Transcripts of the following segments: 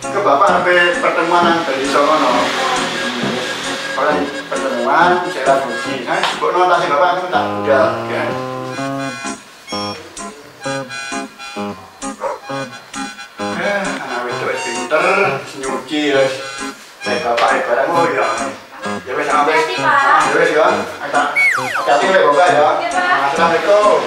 Ke bapak sampai pertemuan dari sono. Kalau pertemuan saya lakukan, kok notasi bapak itu tak udah kan? Anak itu pinter, nyuci lah. Saya bapak barang oh ya. Ya wes sampai. Ya wes ya. Hati-hati ya bapak ya. Assalamualaikum.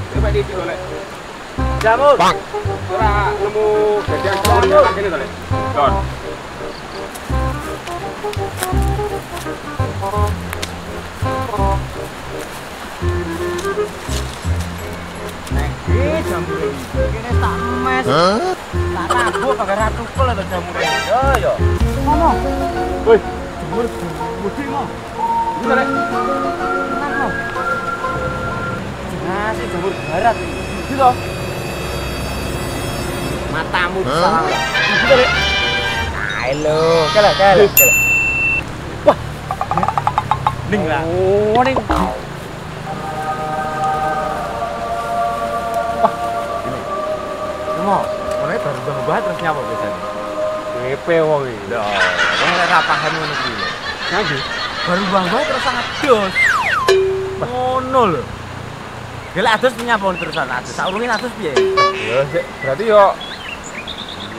Coba di sini, Jamur. Ora nemu gajah jamur kene to, Lek. Don. Nek iki jamur kene tak mes. Tak rabuk kagak ratukul to jamur. Yo yo. Ngomong. Woi, jamur mesti mau. Iki Lek. Nang. Nasi jamur barat ini. Gitu. Matamu salah. Gitu, Dek. Halo, kalah. Wah. Ning lah. Oh, ning. Wah. Ini. Mau, mulai baru banget terus nyapa biasanya. DP wong iki. Lho, wong ora paham ngono iki. Nanti baru banget terus sangat dos. Ngono lho. Gelek adus nyapa terusan adus. Saurunge adus piye? Ya sik, berarti yo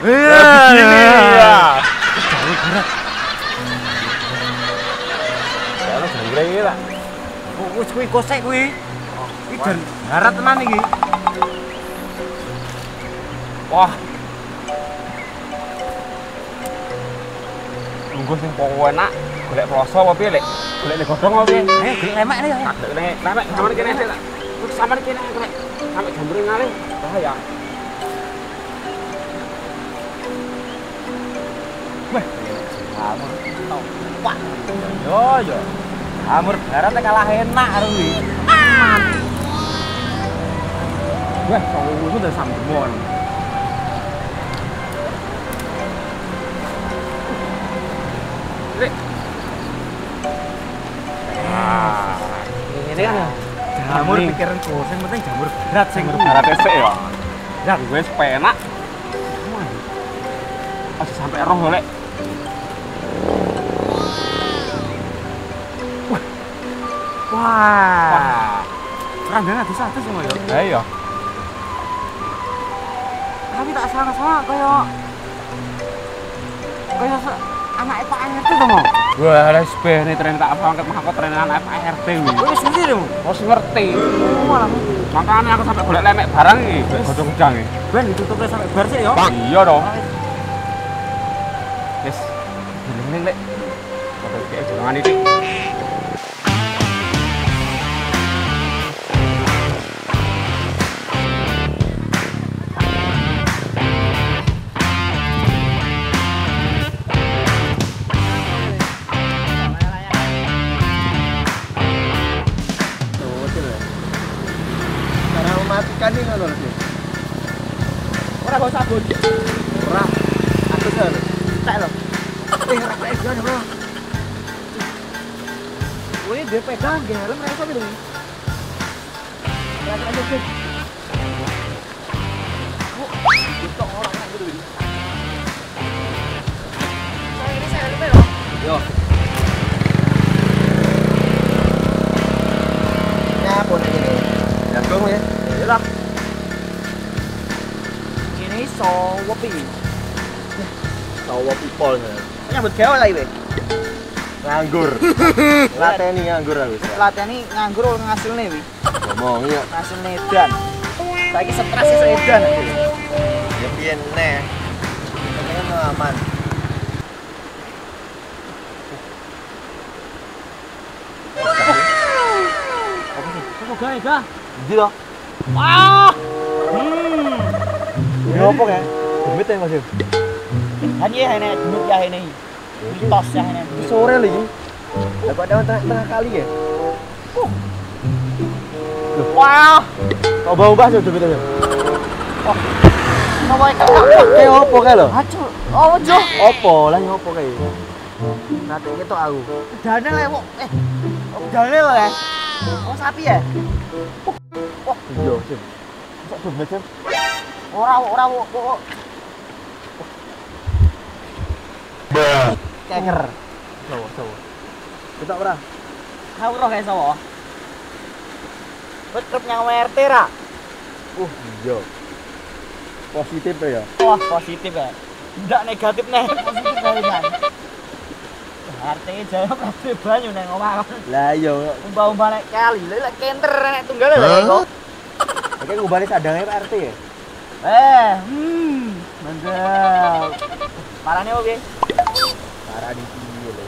iya. Jauh berat. Kalau jangkrik iki lah. Wis kuwi kosek kuwi. Iki jan darat tenan iki. Wah. Lungguh sing pokoke enak, golek ploso apa piye, Lek? Golek nek godhong apa piye? Golek lemak ya. Golek lemak sampe kene sik, Lek. Sampe kene golek. Sampe jambure ngalih. Bahaya. Wah, jamur tau. Wah. Yo. Jamur darat kalah enak karo kuwi. Wah, kok udah sambemon. Nah, ini kan jamur pikiranku, yang penting jamur berat sing berat esek ya. Ya wis penak. Aja sampai roh golek. Wah. Randane di 100 semua ya. Lah iya. Tapi tak salah kayak anak Pak RT to, Mo. Wah, les bene tren tak angkat mangkot tren anak Pak RT kuwi. Wis ngerti lho. Wis ngerti. Malah. Makane aku sampe golek lemek barang iki, godhong-godhong iki. Ben ditutupnya sampai bar sih ya. Iya dong. Wis. Ning lek. Padha iki jangan iki. Matikan ini ngono lho. Ora kok sabun. Ora. Aku sen. Tak lho. Rek yo lho. Woi, dia pegang helm rasa gitu. Rek aja. Kok itu orang gitu ini. Saya helmnya loh. Yo. Nyapa nek ini? Jagung ya. Lah. Sini sowo pi. Tawa people ya. Nyambut gawe lagi we. Nganggur. Lateni nganggur aku. Lateni nganggur ngasilne wi. Ngomong ya. Ngasilne edan. Saiki stres iso edan. Ya piye neh. Pengen aman. Apa sih? Kok gawe ga? Ndi to? Wah. Ini opo ya? Demit ya Mas. Kan ya ini demit ya ini. Mitos ya ini. Sore lagi. Lah kok ada tengah kali ya? Wah. Kok bau mbah yo demitnya. Oh. Apa iki? Kayak opo kae lho? Aduh. Oh, Jo. Opo? Lah opo kae? Nanti ketok aku. Dane le kok. Dane lho ya. Oh, sapi ya? Wah, iya, Sim. Kok demit, Sim? Ora kok. Keker. Sawo. Ketok ora? Kau roh kayak sawo. Betrep nyang RT ra? Iya. Positif ya. Wah, positif ya. Ndak negatif nih, positif kali kan. RT jaya kabeh banyu nang omah. Lah iya. Umbah-umbah nek kali, lek kenter nek tunggal lho kok. Oke, ngubahnya sadangnya Pak RT ya? Mantap. Parane opo piye? Parah di sini lho.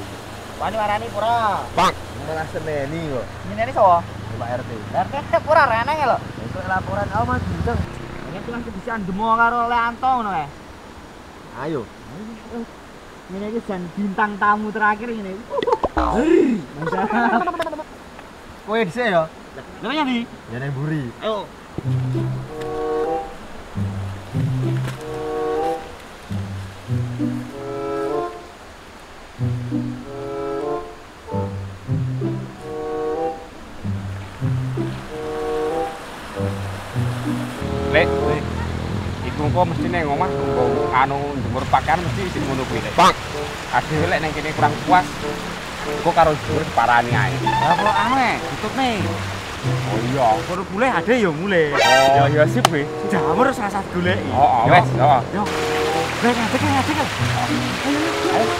Wani marani pura. Malah seneni kok. Ini sawo. Pak RT. RT pura reneng lho. Untuk laporan Mas Bintang. Ini tuh kebiasaan demo karo Leanto ngono kae. Ayo. Ini iki jan bintang tamu terakhir ini. Mantap. Kowe dhisik ya? Lha nyandi? Ya nang buri. Ayo. Lek, iku kok mesti nang omah nggo anu jemur pakaian mesti sing ngono kuwi lek. Adewe lek nang kene kurang puas, engko karo jemur parani ae. Lah kok anu tutup nih. Oh iya, Kudu mulai ada ya mulai. oh ya sip kuwi. Jamur salah satu golek. Oh, wes, heeh. Yo. Lek ngadeg. Ayo.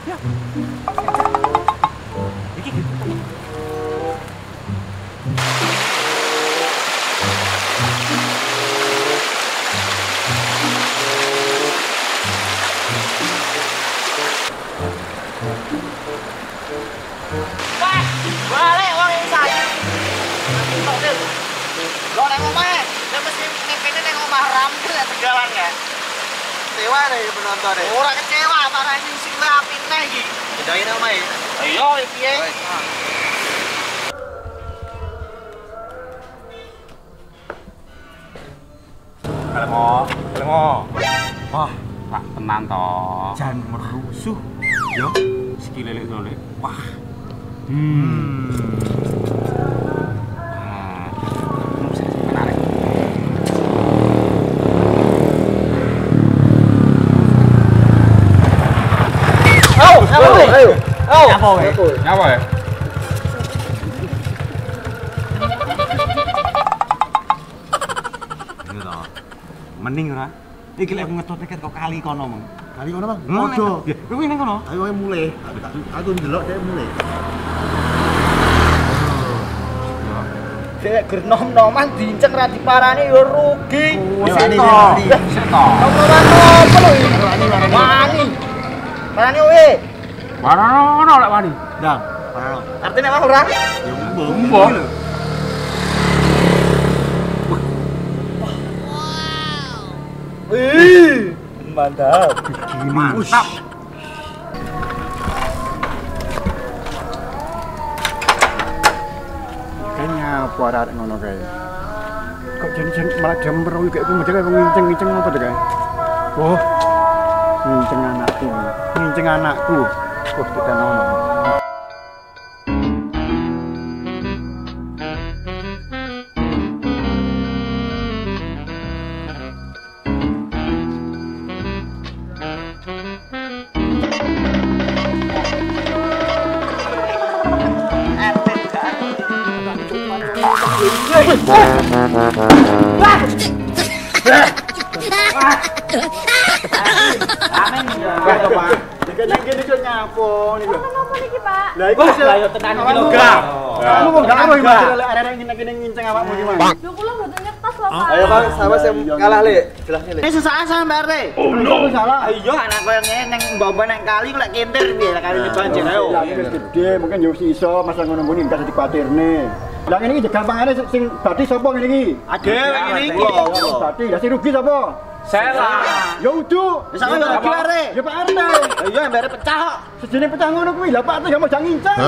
Yo. Iki gitu. Balik wong iki saiki. Lo nang omahe, nek mesti ngepene nang omah rampung ya tegalan ya. Kecewa nih penonton nih. Ora kecewa, malah sing api neh iki. Bedain nama ya. Ayo piye? Kalemo. Wah, Pak tenan to. jan merusuh. Yo, sikile lek ngono lek. Wah. Menarik. Ayo. Nyapa ya? mending ora. Iki lek aku ngetut nek kok kali kono, Mang. Kali ngono, Bang. Ngono. Ojo. Kowe ning kono. Ayo ae mulai. Aku ndelok dhek mulai. Dek ger nom-noman diinceng ra diparani ya rugi. Wis to. Nom-noman apa lho iki? Wani. Parani kowe. Warana lek wani. Ndang, parano. Artine apa ora? Ya Mbok. Wih, mantap. Mantap. Kayaknya apa arek ngono kae. Kok jen malah jam berwi kayak kuwi kayak nginceng-nginceng apa tuh kae? Oh. Nginceng anakku. Nginceng anakku. Kok kita ngono. Kene iki nyapo niku. Kenapa niki, Pak? Lah iku Lah yo tenan kilogram. Kamu kok gak ngerti masalah arek ngene nginceng awakmu iki, Mas. Lho kula mboten nyetos lho, Pak. Ayo Bang, sama sing kalah Le. Jelasnya Le. Sesaan sampe Re. Oh no. Salah. Ayo anak koyo ngene ning mbok-mbok nang kali kok lek kentir piye lah kali banjir ayo. Lah wis gede, mungkin yo iso masa ngono-ngono enggak dadi kuatirne. Lah ngene iki gampangane sing bati sapa ngene iki? Ade ngene iki. Bati, lah sing rugi sapa? Sela. Ya udu. Wis aku rugi are. Ya Pak Arte. Iya embere pecah kok. Sejene pecah ngono kuwi, lah Pak Arte gak mau jangan ngincang.